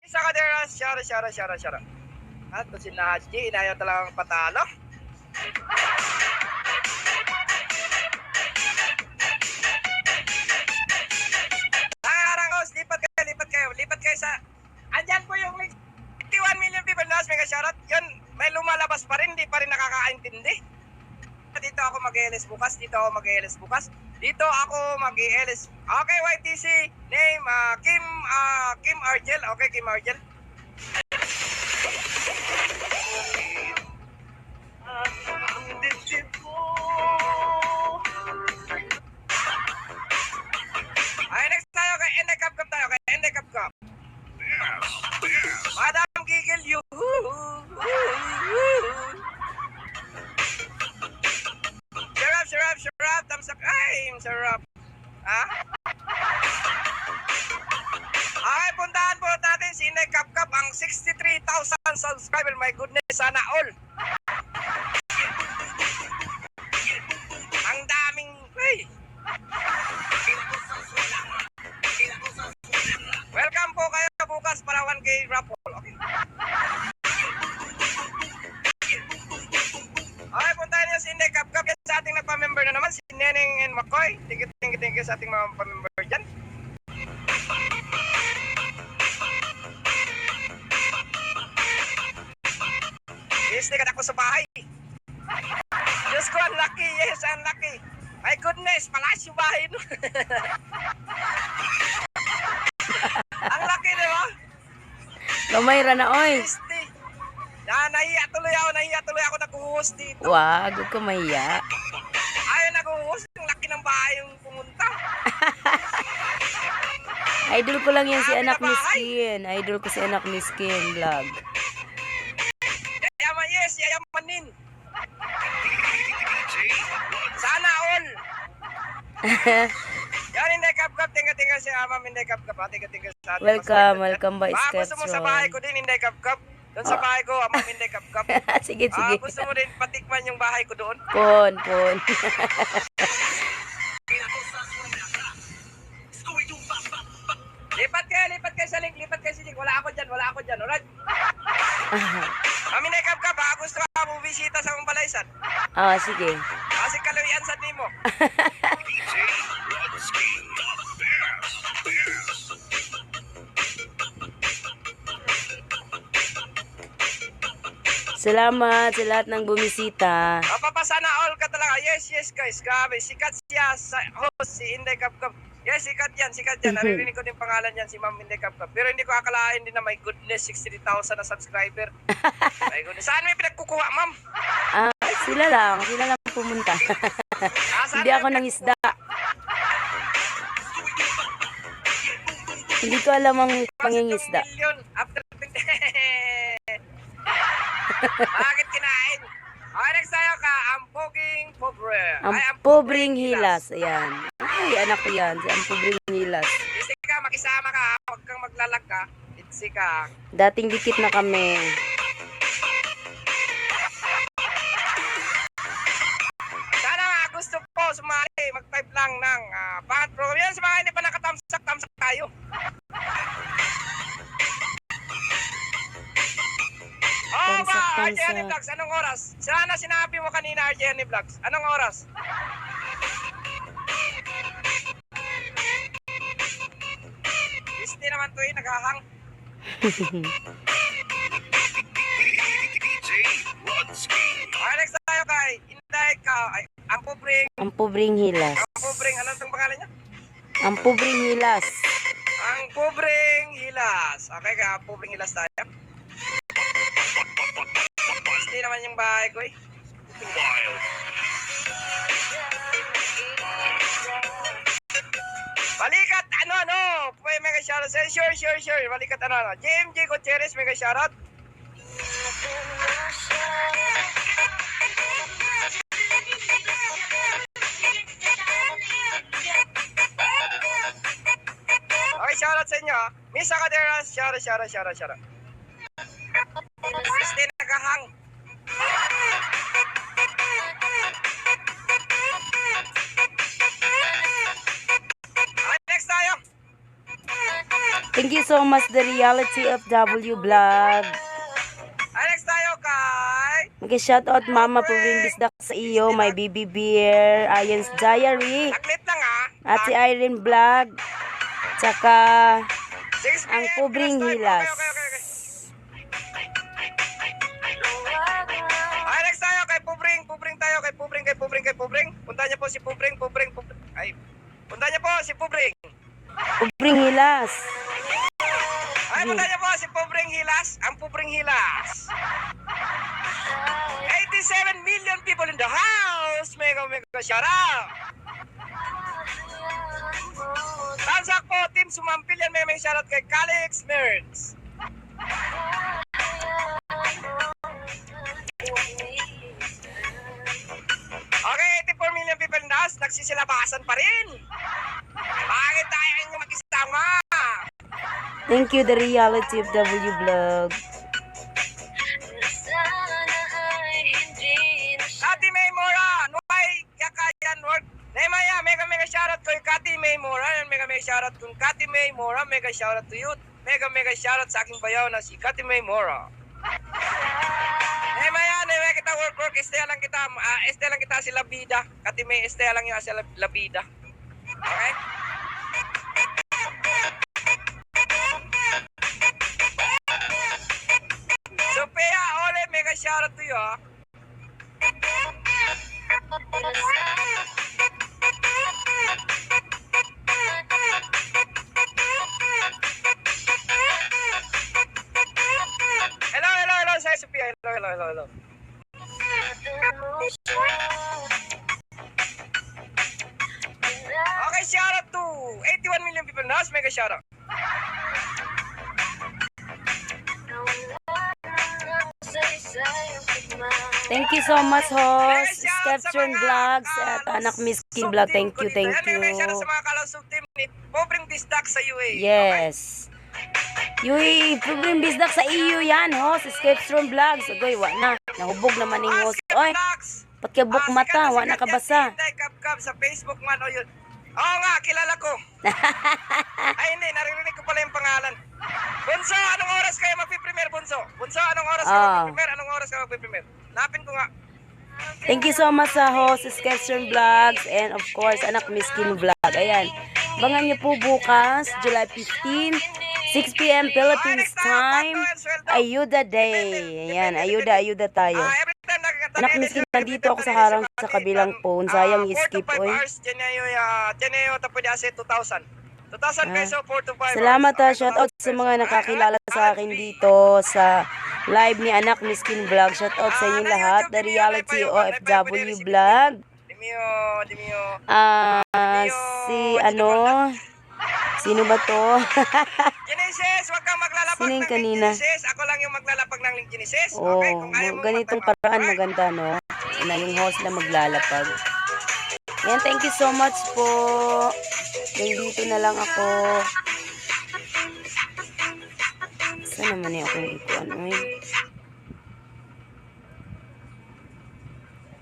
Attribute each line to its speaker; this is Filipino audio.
Speaker 1: Isa ka there, shara. At to si Najee, inayaw talagang patalo. Arangos, lipat kayo sa... Andyan po yung 51 million people na mega shoutout. Yun, may lumalabas pa rin, hindi pa rin nakakaintindi. Dito ako mag-ELS bukas. Okay, YTC, name, Kim Argel. Okay, Kim Argel. Ay, next tayo kay Ende Cup tayo. Madam Gigil, you. Sarap, thumbs up. Ay, sarap. Ha? Ay, puntahan po natin si Ende Cup ang 63,000 subscriber. My goodness, sana all. Ang daming, welcome po kayo bukas para 1K raffle. Okay. Okay, puntahan niyo si Ende Cup. Yan sa ating nagpa-member na naman, si Neneng and McCoy. Thank you sa ating mga pa-member dyan. Islikat ako sa bahay. Diyos ko, unlucky. Yes, unlucky. My goodness, palas yung bahay no. Ang laki, di ba?
Speaker 2: Gamay ra na, oy.
Speaker 1: Nahiya tuloy ako nag-host dito.
Speaker 2: Wag ka mahiya.
Speaker 1: Ayaw nag-host, yung laki ng bahay yung pumunta.
Speaker 2: Idol ko lang yan si anak ni Skin. Idol ko si anak ni Skin vlog. Yayamanin. Sana all. Yan, Ende Cup. Tingga si Ma'am Ende Cup. Tingga sa atin. Welcome ba,
Speaker 1: gusto mo sa bahay ko din, Ende Cup. Doon sa bahay ko, Ma'am Ende Cup.
Speaker 2: Sige.
Speaker 1: Gusto mo din patikman yung bahay ko doon?
Speaker 2: Pon.
Speaker 1: Lipat kayo sa link. Wala ako dyan. Alright? Ma'am Ende Cup, gusto ka bubisita sa mong balaysan?
Speaker 2: Sige.
Speaker 1: Kasi kaluyan sa mo.
Speaker 2: Salamat sa lahat ng bumisita.
Speaker 1: Papasana all ka talaga. Yes guys. Grabe. Sikat siya sa host si Ende Cup. Yes, sikat yan. Naririnig ko din pangalan yan, si Ma'am Ende Cup. Pero hindi ko akalain din na my goodness, 63,000 na subscriber. My goodness. Saan may pinagkukuha, Ma'am?
Speaker 2: Sila lang pumunta. Hindi ako nang isda. Hindi ko alam ang pangingisda.
Speaker 1: After bakit kinain? Okay, next tayo ka. Ang
Speaker 2: pobreng hilas. Ayan. Ay, anak ko yan. Si ang pobreng hilas.
Speaker 1: Itsi ka, makisama ka. Huwag kang maglalag ka. Itsi ka.
Speaker 2: Dating dikit na kami.
Speaker 1: Sana nga gusto po sumali. Mag-type lang ng pangat program. Yan sa mga hindi pa nakatamsak tayo. Oh ba, RJN Vlogs, anong oras? Sana sinabi mo kanina, RJN Vlogs. Anong oras? Hindi naman to naghahang. Next tayo kay Inday ka. Ang
Speaker 2: pobreng hilas.
Speaker 1: Ano itong pangalan niya?
Speaker 2: Ang pobreng hilas.
Speaker 1: Okay ka, pobreng hilas tayo. Hindi naman yung bahay ko Balikat, mega shoutout. Sure. Balikat, JMJ Gutierrez, mega shoutout. Okay, shoutout sa inyo, Miss Akaderas, shoutout. Stay nagahang. Next tayo.
Speaker 2: Thank you so much, The Reality of W Vlog.
Speaker 1: Ay, next tayo kay...
Speaker 2: Mag-shoutout Mama Pubring Bisdak sa iyo, my baby bear, Ayan's Diary,
Speaker 1: Taklit lang ha.
Speaker 2: at si Irene Vlog, tsaka
Speaker 1: 6
Speaker 2: ang
Speaker 1: p.m.
Speaker 2: Pubring
Speaker 1: Pinas time.
Speaker 2: Hilas.
Speaker 1: Okay. Ay, next tayo kay Pubring. Punta niya po si Pubring. Ay, punta niya po si Pubring.
Speaker 2: Pubring Hilas.
Speaker 1: Ay, punta niya po si Pubring Hilas. Ang Pubring Hilas. 87 million people in the house. Mega shout out. Tansak po, Team Sumampil yan. May shout out kay Calix Nerds. Okay, 84 million people in the house. Nagsisilabasan pa rin. Bakit tayo yung mag-isama?
Speaker 2: Thank you, The Reality of W Vlog.
Speaker 1: Kati May Mora, Nuay Yakayan Work. Nemaya, mega shoutout ko yung Kati May Mora. Mega shoutout kung Kati May Mora. Mega shoutout to you. Mega shoutout sa aking bayaw na si Kati May Mora. Nemaya, kita work. Este lang kita si Labida. Kati May, este lang yung si Labida. Okay? Sophia, Ole, mega shoutout to you ha. Hello, say Sophia. Hello. Okay, shout out to 81 million people in the house. Mega shout out.
Speaker 2: Thank you so much, host. Skeptron Vlogs at Anak Miskin Vlog. Thank you.
Speaker 1: Mega shout out sa mga kalusog team ni Pubring Bisdak sa UA.
Speaker 2: Yes. Yuy, Pubring Bisdak sa iyo yan, host. Skeptron Vlogs. Agoy, na. Nahubog naman yung host. Oy, patkabok mata, wa na kabasa.
Speaker 1: Kap sa Facebook man o yun. Oo nga, kilala ko. Ay hindi, naririnig ko pala yung pangalan. Bunso, anong oras kayo magpipremiere, Bunso? Bunso, anong oras kayo magpipremiere? Anong oras kayo magpipremiere? Napin ko nga.
Speaker 2: Thank you so much sa host, Skeptron Vlogs, and of course, Anak Miskin Vlog. Ayan, bangan niyo po bukas, July 15, 6 p.m. Philippines time, Ayuda Day. Ayan, ayuda tayo. Anak Miskin, nandito ako sa harang sa kabilang phone. Sayang i-skip, oy.
Speaker 1: Tineyo tapo di ase 2,000. 2,000 peso 4 to 5
Speaker 2: Salamat shoutout sa mga nakakilala sa akin dito sa live ni Anak Miskin Vlog. Shoutout sa inyo lahat. The Reality OFW Vlog.
Speaker 1: Dimio.
Speaker 2: Sino ba to?
Speaker 1: Genesis, wag kang maglalapag
Speaker 2: Sino yung
Speaker 1: ng
Speaker 2: kanina?
Speaker 1: Genesis. Ako lang yung maglalapag ng link Genesis.
Speaker 2: Oh,
Speaker 1: Okay, kung ayaw mo
Speaker 2: ganitong paraan maganda, no? Na yung host na maglalapag. Yan, thank you so much po. Dito na lang ako. Saan naman yung akong ito? Ano eh?